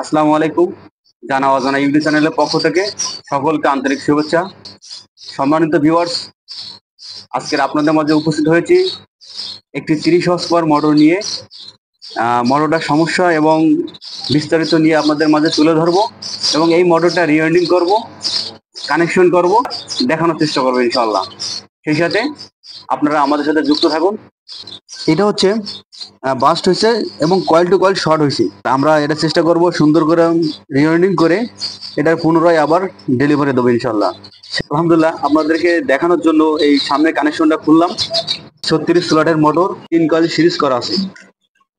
আসসালামু আলাইকুম। জানা অজানা ইউটিউব চ্যানেলের পক্ষ থেকে সকলকে আন্তরিক শুভেচ্ছা। সম্মানিত ভিউয়ার্স, আজকের আপনাদের মাঝে উপস্থিত হয়েছি একটি 30 হর্স পাওয়ার মোটর নিয়ে। মোটরটার সমস্যা এবং বিস্তারিত নিয়ে আপনাদের মাঝে তুলে ধরবো এবং এই মোটরটা রিওয়ার্ডিং করব, কানেকশন করব, দেখানোর চেষ্টা করবো ইনশাআল্লাহ। সেই সাথে আপনারা আমাদের সাথে যুক্ত থাকুন। এটা হচ্ছে বাস্ট হয়েছে এবং কয়েল টু কয়েল শর্ট হয়েছে। আমরা এটা চেষ্টা করব সুন্দর করে রিওয়ার্ডিং করে এটার পুনরায় আবার ডেলিভারি দেবো ইনশাল্লাহ। আলহামদুলিল্লাহ, আপনাদেরকে দেখানোর জন্য এই সামনে কানেকশনটা খুললাম। 36 স্লটের মোটর, 3 কয়েল সিরিজ করা আছে,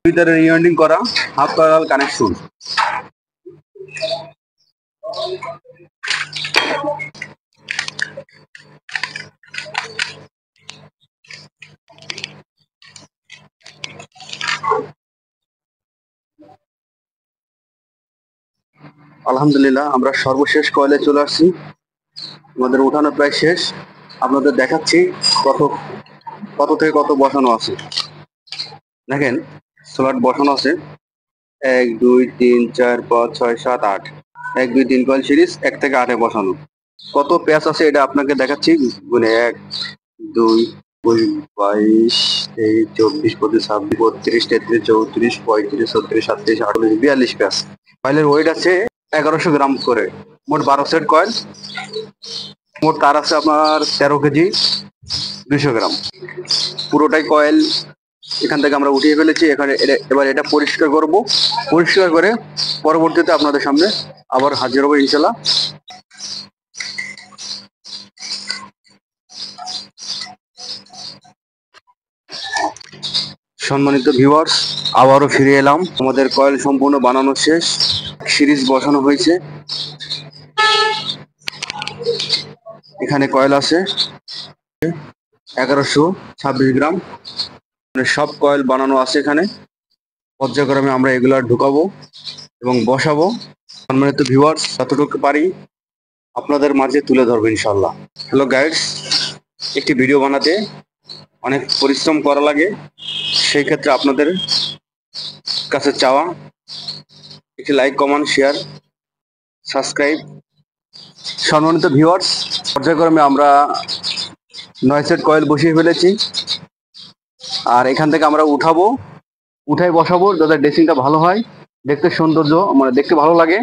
ভিতরে রিওয়ার্ডিং করা হাফ কয়েল কানেকশন। আলহামদুলিল্লাহ, আমরা সর্বশেষ কয়েলে চলে আসছি। আমাদের উঠানো প্রায় শেষ। আপনাদের দেখাচ্ছি কত কত থেকে কত বসানো আছে। দেখেন, স্লট বসানো আছে 1 2 3 4 5 6 7 8, 1 2 3 কয়েল সিরিজ 1 থেকে 8 এ বসানো। কত প্যাচ আছে এটা আপনাকে দেখাচ্ছি। গুনে 1 2 22 23 24 25 26 32 33 34 36 37 38 42 প্যাচ। কয়েলের ওয়েট আছে 1100 গ্রাম করে। মোট 12 সেট কয়েল। মোট তার আছে আপনার 13 কেজি 200 গ্রাম। পুরোটাই কয়েল এখান থেকে আমরা উঠিয়ে ফেলেছি। এবার এটা পরিষ্কার করব। পরিষ্কার করে পরবর্তীতে আপনাদের সামনে আবার হাজির হবো ইনশাল্লাহ। সম্মানিত ভিউয়ার্স, আবারও ফিরে এলাম। আমাদের কয়েল সম্পূর্ণ বানানো শেষ, সিরিজ বসানো হয়েছে। এখানে কয়েল আছে 1126 গ্রাম। সব কয়েল বানানো আছে এখানে। পর্যায়ক্রমে আমরা এগুলো ঢুকাবো এবং বসাবো। সম্মানিত ভিউয়ার্স, যতটুকু পারি আপনাদের মাঝে তুলে ধরবো ইনশাল্লাহ। হ্যালো গাইডস, একটি ভিডিও বানাতে অনেক পরিশ্রম করা লাগে। সেই ক্ষেত্রে আপনাদের কাছে চাওয়া একটি লাইক, কমেন্ট, শেয়ার, সাবস্ক্রাইব। সম্মানিত ভিউয়ার্স, পর্যায়ক্রমে আমরা 9 সেট কয়েল বসিয়ে ফেলেছি। আর এখান থেকে আমরা উঠাই বসাবো যাতে ড্রেসিংটা ভালো হয়, দেখতে সৌন্দর্য দেখতে ভালো লাগে।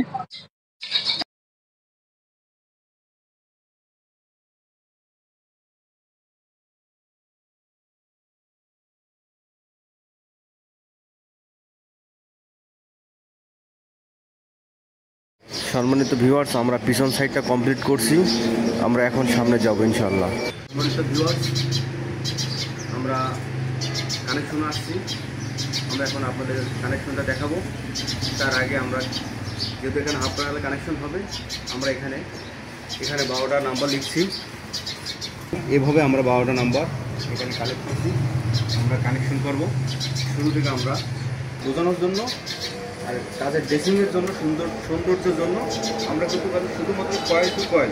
সম্মানিত ভিউয়ার্স, আমরা পিছন সাইডটা কমপ্লিট করছি। আমরা এখন সামনে যাব ইনশাআল্লাহ। সম্মানিত ভিউয়ার্স, আমরা কানেকশন আসছি। আমরা এখন আপনাদের কানেকশনটা দেখাবো। তার আগে আমরা, যেহেতু এখানে হাফ কয়েল কানেকশন হবে, আমরা এখানে 12টা নাম্বার লিখছি। এভাবে আমরা 12টা নাম্বার এখানে কালেক্ট করছি। আমরা কানেকশন করব। শুরু থেকে আমরা বোঝানোর জন্য আর তাদের ড্রেসিংয়ের জন্য, সৌন্দর্যের জন্য আমরা কিন্তু শুধুমাত্র কয়েল টু কয়েল,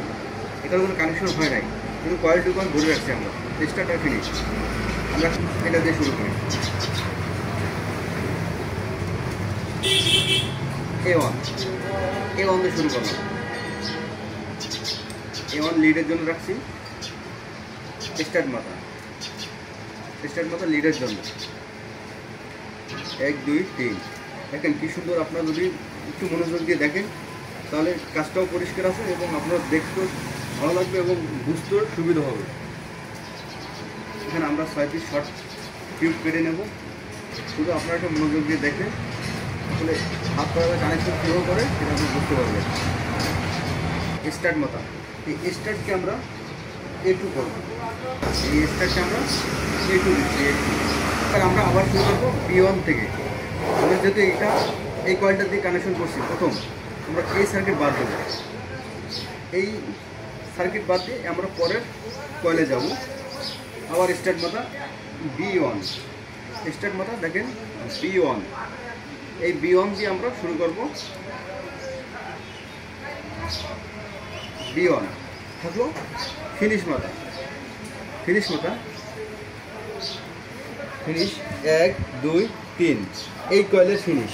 এটার কোনো কানেকশন হয় নাই, কিন্তু কয়েল টু কয়েল ধরে রাখছি আমরা। স্টার্ট আর ফিনিশ আমরা এটা দিয়ে শুরু করি। A1 দিয়ে শুরু করলাম। A1 লিডের জন্য রাখছি। স্টার্ট মাথা লিডের জন্য 1 2 3। দেখেন কি সুন্দর। আপনারা যদি একটু মনোযোগ দিয়ে দেখেন তাহলে কাজটাও পরিষ্কার আছে এবং আপনার দেখতেও ভালো লাগবে এবং বুঝতেও সুবিধা হবে। এখানে আমরা 6 পিস শর্ট টিউব কেটে নেব। শুধু আপনারা একটু মনোযোগ দিয়ে দেখেন আসলে হাত কয়েল কানেকশন কীভাবে করে সেটা আপনি বুঝতে পারবেন। স্টার্ট মাথা, এই স্টার্টকে আমরা A2 করব। এই স্টার্টকে আমরা A2 দিচ্ছি। আমরা আবার শুরু করবো B1 থেকে। আমরা যেহেতু এই কয়েলটা দিয়ে কানেকশন করছি, প্রথম আমরা এই সার্কিট বাদ দেবো। এই সার্কিট বাদ দিয়ে আমরা পরের কয়েলে যাব। আবার স্টার্ট মাথা B1, স্টার্ট মাথা দেখেন B1। এই B1 দিয়ে আমরা শুরু করব। B1 থাকলো। ফিনিশ মাথা 1 2 3, এই কয়েলের ফিনিশ।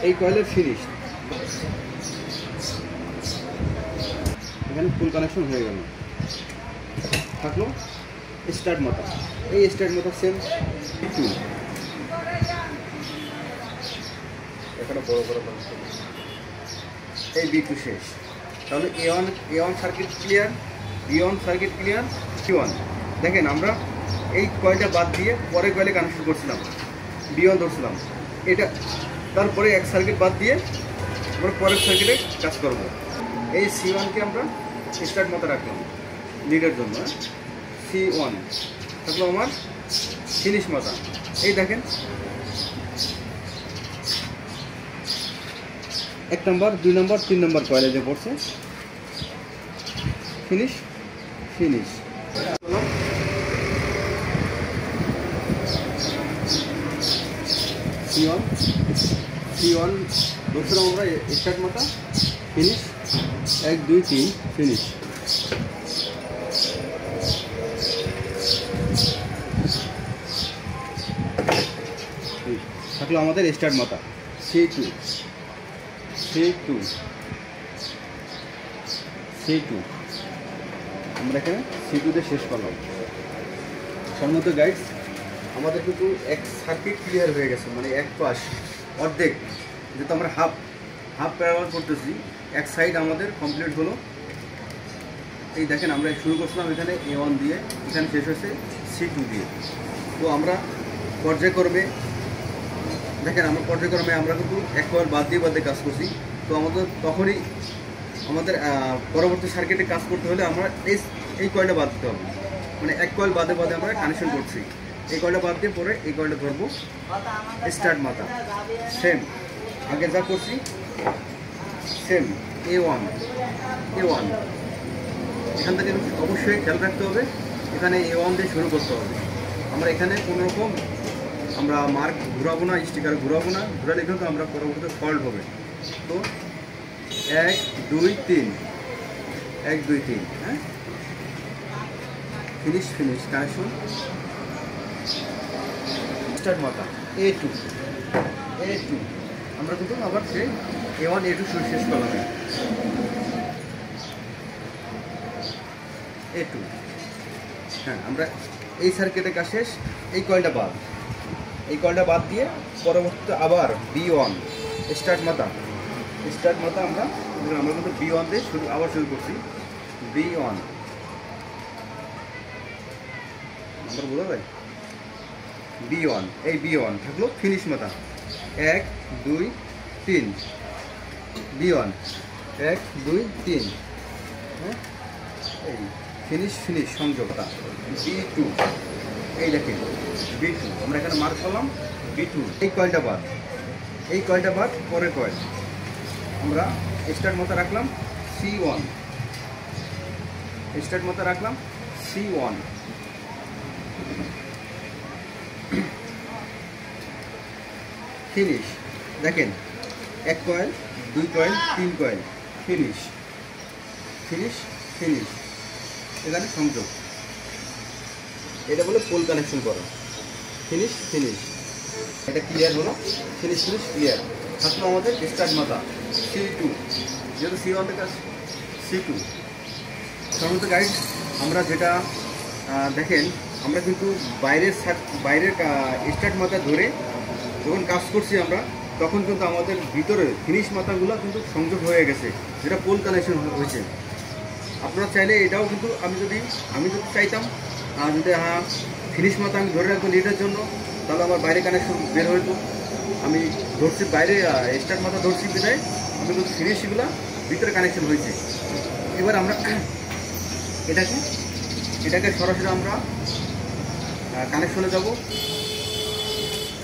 এই কয়েলের ফিনিশ, এখানে ফুল কানেকশন হয়ে গেল। থাকলো স্টার্ট মাথা, এই স্টার্ট মাথা সেম টু, এখানে বড় বড় এই B2 শেষ। তাহলে A1 circuit clear, B1 circuit clear, C1। দেখেন আমরা এই কয়েলটা বাদ দিয়ে পরে কয়েলে কানেকশন করছিলাম, B1 ধরছিলাম, এটা তারপরে এক সার্কিট বাদ দিয়ে আমরা পরের সার্কিটে কাজ করব। এই C1কে আমরা স্টার্ট মাথা রাখলাম লিডের জন্য, C1 থাকলো আমার ফিনিশ মাথা। এই দেখেন 1 নম্বর 2 নম্বর 3 নম্বর কয়েলে যে পড়ছে ফিনিশ ফিনিশ। C1 ধরছিলাম আমরা স্টার্ট মাথা, ফিনিশ 1 2 3 ফিনিশ। থাকলো আমাদের স্টার্ট মাথা C2 আমরা এখানে C2 দিয়ে শেষ করলাম। সম্মত গাইডস, আমাদের কিন্তু এক সার্কিট ক্লিয়ার হয়ে গেছে, মানে এক পাশ অর্ধেক, যেহেতু আমরা হাফ প্যারালাল করতেছি, এক সাইড আমাদের কমপ্লিট হলো। এই দেখেন আমরা শুরু করছিলাম এখানে A1 দিয়ে, এখানে শেষ হয়েছে C2 দিয়ে। তো আমরা পর্যায়ক্রমে দেখেন, আমরা পর্যায়ক্রমে আমরা কিন্তু এক কয়েল বাদ দিয়ে কাজ করছি। তো আমাদের তখনই আমাদের পরবর্তী সার্কিটে কাজ করতে হলে আমরা এই কয়েলটা বাদ দিতে হবে, মানে এক কয়েল বাদে আমরা কানেকশন করছি। এই কয়েলটা বাদ দিয়ে পরে এই কয়েলটা ধরবো স্টার্ট মাথা, সেম আগে যা করছি সেম A1 এখান থেকে অবশ্যই খেয়াল রাখতে হবে, এখানে A1 দিয়ে শুরু করতে হবে। আমরা এখানে কোনো রকম আমরা মার্ক ঘুরাবো না, স্টিকার ঘুরাবো না, ঘুরালে কিন্তু আমরা পরবর্তীতে ফল্ট হবে। তো 1 2 3 হ্যাঁ, ফিনিশ কানেকশন স্টার্ট মাথা A2 আমরা কিন্তু আবার সেই A1 A2 শেষ করলাম। A2 হ্যাঁ, আমরা এই সার্কিটের কাজ শেষ। এই কয়েলটা বাদ দিয়ে পরবর্তীতে আবার B1 স্টার্ট মাথা আমরা কিন্তু B1 দিয়ে আবার শুরু করছি। B1 আমরা বোঝা যায়, B1 এই B1 থাকলো ফিনিশ মাথা 1 2 3 B1 1 2 3 হ্যাঁ, এই ফিনিশ সংযোগটা B2। এই দেখেন B2 আমরা এখানে মার্ক করলাম B2। এই কয়েলটা বাদ পরের কয়েল আমরা স্টার্ট মাথা রাখলাম C1 ফিনিশ। দেখেন 1 কয়েল 2 কয়েল 3 কয়েল ফিনিশ এখানে সংযোগ, এটা বলে পোল কানেকশন করা। ফিনিশ এটা ক্লিয়ার হলো, ফিনিশ ক্লিয়ার। থাকলো আমাদের স্টার্ট মাথা C2, যেহেতু C1 থেকে C2। সাধারণত গাইড আমরা যেটা দেখেন, আমরা কিন্তু বাইরের স্টার্ট মাথা ধরে যখন কাজ করছি আমরা, তখন কিন্তু আমাদের ভিতরে ফিনিশ মাথাগুলো কিন্তু সংযোগ হয়ে গেছে, যেটা পোল কানেকশন হয়েছে। আপনারা চাইলে এটাও কিন্তু আমি যদি চাইতাম যদি ফিনিশ মাথা আমি ধরে রাখবো লিডের জন্য, তাহলে আমার বাইরে কানেকশন বের হইতো। আমি ধরছি বাইরে স্টার্ট মাথা ধরছি বিদায়, আমি কিন্তু ফিনিশগুলো ভিতরে কানেকশন হয়েছে। এবার আমরা এটাকে সরাসরি আমরা কানেকশনে যাব।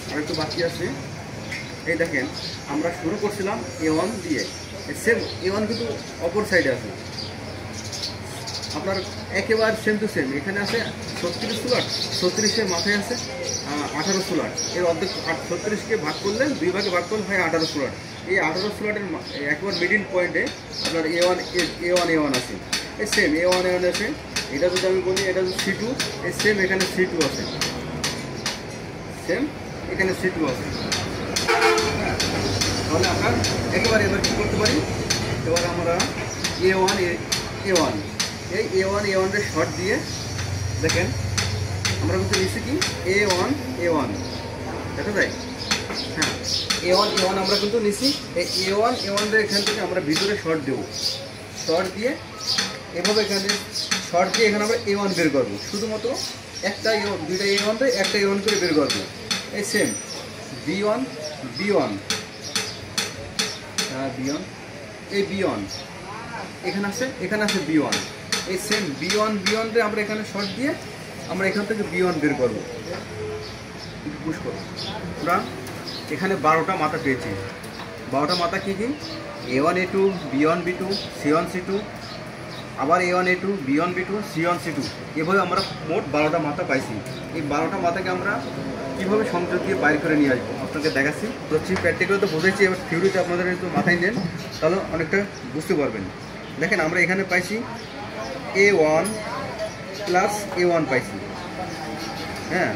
আর একটু বাকি আছে। এই দেখেন আমরা শুরু করছিলাম A1 দিয়ে, সেম A1 কিন্তু অপর সাইডে আছে, আপনার একেবারে সেম টু সেম। এখানে আছে 36 স্লট, 36-এর মাথায় আছে 18 স্লট। এর অর্ধেক 36কে ভাগ করলে 2 ভাগে ভাগ করলে হয় 18 স্লট। এই 18 স্লটের একবার মিডিল পয়েন্টে আপনার A1 আছে, এই সেম A1 আছে। এটা যদি আমি বলি এটা হচ্ছে C2, এই সেম এখানে C2 আছে, সেম এখানে C2 আছে। তাহলে আমরা একেবারে এবার কী করতে পারি, এবার আমরা A1 এই A1 শর্ট দিয়ে দেখেন আমরা কিন্তু নিচ্ছি কি A1 দেখা যায়। হ্যাঁ, A1 আমরা কিন্তু নিচ্ছি। এই A1 এখান থেকে আমরা ভিতরে শর্ট দেবো, শর্ট দিয়ে এভাবে এখানে শর্ট দিয়ে এখানে আমরা A1 বের করবো। শুধুমাত্র একটা দুইটা A1 একটা A1 করে বের করবো। এই সেম B1 এই B1 এখানে আছে B1, এই সেম B1 আমরা এখানে শর্ট দিয়ে আমরা এখান থেকে B1 বের করবো। পুশ করবো। আমরা এখানে 12টা মাথা পেয়েছি। 12টা মাথা কী কী? A1 A2 B1 B2 C1 C2, আবার A1 A2 B1 B2 C1 C2, এভাবে আমরা মোট 12টা মাথা পাইছি। এই 12টা মাথাকে আমরা কীভাবে সংযোগ দিয়ে বাইর করে নিয়ে আসবো আপনাকে দেখাচ্ছি। তো প্র্যাকটিক্যালি তো বুঝেছি, এবার থিওরিতে আপনাদের একটু মাথায় নেন, তাহলে অনেকটা বুঝতে পারবেন। দেখেন আমরা এখানে পাইছি A1 প্লাস A1 পাইছি। হ্যাঁ,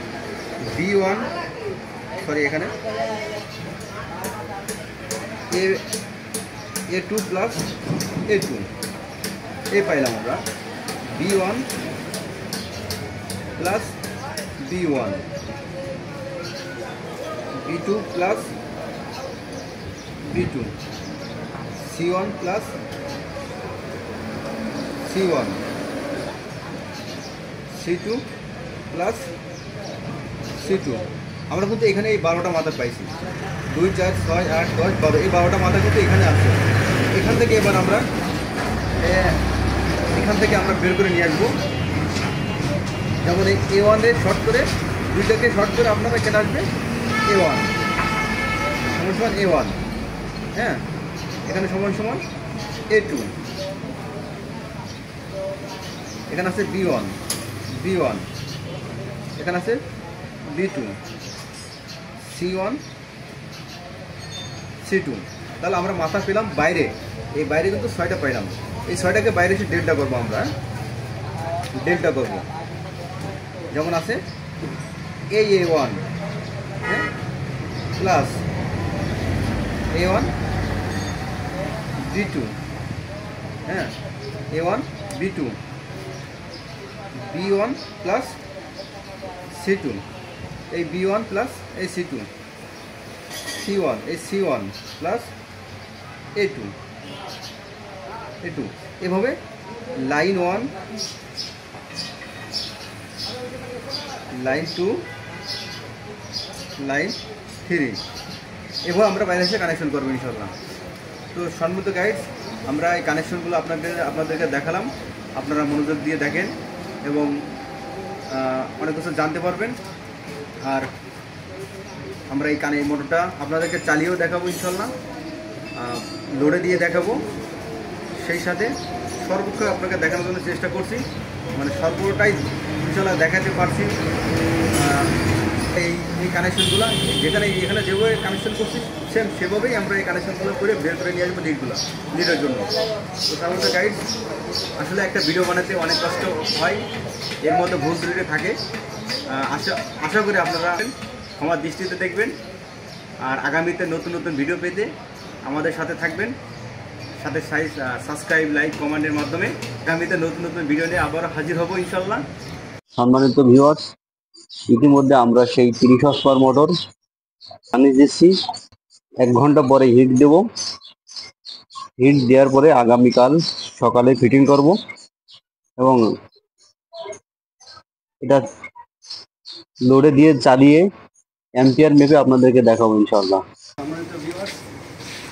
এখানে A2 প্লাস A2 পাইলাম আমরা। B1 plus B1, B2 plus B2, C1 plus C1, C2 plus C2। আমরা কিন্তু এখানে এই 12টা মাথা পাইছি। 2 4 6 8 10 12, এই 12টা মাথা কিন্তু এখানে আছে। এখান থেকে এবার আমরা বের করে নিয়ে আসবো। যেমন এই A1 শর্ট করে, দুইটাকে শর্ট করে আপনারা কেটে আসবে A1 সমান A1। হ্যাঁ, এখানে সমান A2, এখানে আছে B1, এখানে আছে B2, C1 C2। তাহলে আমরা মাথা পেলাম বাইরে, এই বাইরে কিন্তু 6টা পাইলাম। এই 6টাকে বাইরে এসে ডেল্টা করবো, আমরা ডেল্টা করবো। যেমন আছে A1 হ্যাঁ প্লাস A1 B2, হ্যাঁ A1 B2, B1 plus C2, এই B1 প্লাস এই C2, C1 এই C1 প্লাস A2, এভাবে লাইন 1 লাইন 2 লাইন 3 এভাবে আমরা বাইরে এসে কানেকশন করবো ইনশাল্লাহ। তো সম্মত গাইডস, আমরা এই কানেকশনগুলো আপনাদেরকে দেখালাম। আপনারা মনোযোগ দিয়ে দেখেন এবং অনেক কিছু জানতে পারবেন। আর আমরা এই মোটরটা আপনাদেরকে চালিয়েও দেখাবো ইনশাল্লাহ, লোডে দিয়ে দেখাবো। সেই সাথে সর্বোচ্চ আপনাকে দেখানোর জন্য চেষ্টা করছি, মানে সর্বটাই ইনশাল্লাহ দেখাতে পারছি। এই কানেকশনগুলো এখানে যেভাবে কানেকশন করছি সেভাবেই আমরা এই কানেকশনগুলো করে বের করে নিয়ে আসবো লিডের জন্য। তো তাহলে গাইড, আসলে একটা ভিডিও বানাতে অনেক কষ্ট হয়, এর মধ্যে ভুল ত্রুটি থাকে। আশা করি আপনারা ক্ষমার দৃষ্টিতে দেখবেন, আর আগামীতে নতুন ভিডিও পেতে আমাদের সাথে থাকবেন। সাথে সাবস্ক্রাইব, লাইক, কমেন্টের মাধ্যমে আগামীতে নতুন ভিডিও নিয়ে আবারও হাজির হব ইনশাল্লাহ। সম্মানিত ভিউয়ার্স, ইতিমধ্যে আমরা সেই 30 হর্সপাওয়ার মোটর আনিয়ে দিচ্ছি। 1 ঘন্টা পরে হিট দেব। হিট দেওয়ার পরে আগামীকাল সকালে ফিটিং করব এবং এটা লোডে দিয়ে চালিয়ে অ্যাম্পিয়ার মেপে আপনাদেরকে দেখাবো ইনশাআল্লাহ। সম্মানিত ভিউয়ার্স,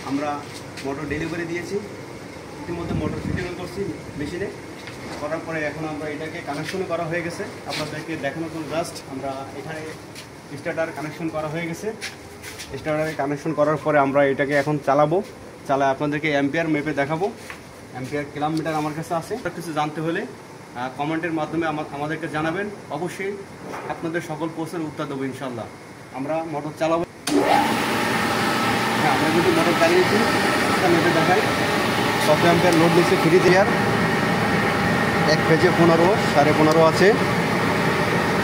আমরা মোটর ডেলিভারি দিয়েছি, ইতিমধ্যে মোটর ফিটিং করছি মেশিনে। করার পরে এখন আমরা এটাকে কানেকশন করা হয়ে গেছে। আপনাদেরকে দেখানোর জন্য জাস্ট আমরা এখানে স্টার্টার কানেকশন করা হয়ে গেছে। স্টার্টারে কানেকশন করার পরে আমরা এটাকে এখন চালায় আপনাদেরকে অ্যাম্পিয়ার মেপে দেখাবো। অ্যাম্পিয়ার কিলোমিটার আমার কাছে আছে। কিছু জানতে হলে কমেন্টের মাধ্যমে আমাদেরকে জানাবেন। অবশ্যই আপনাদের সকল প্রশ্নের উত্তর দেবো ইনশাল্লাহ। আমরা মোটর চালাবো। হ্যাঁ, আমরা কিন্তু মোটর চালিয়েছি, এটা মেপে দেখাই। কত অ্যাম্পিয়ার লোড নিচ্ছে 3 ইয়ার। 1 ফেজে 15, 15.5 আছে,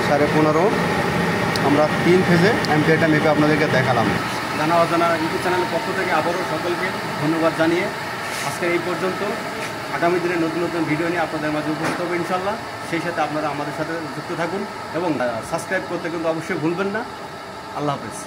15.5। আমরা 3 ফেজে অ্যাম্পিয়ারটা মেপে আপনাদেরকে দেখালাম। জানা অজানা ইউটিউব চ্যানেলের পক্ষ থেকে আবারও সকলকে ধন্যবাদ জানিয়ে আজকের এই পর্যন্ত। আগামী দিনে নতুন নতুন ভিডিও নিয়ে আপনাদের মাঝে উপস্থিত হবে ইনশাল্লাহ। সেই সাথে আপনারা আমাদের সাথে যুক্ত থাকুন এবং সাবস্ক্রাইব করতে কিন্তু অবশ্যই ভুলবেন না। আল্লাহ হাফেজ।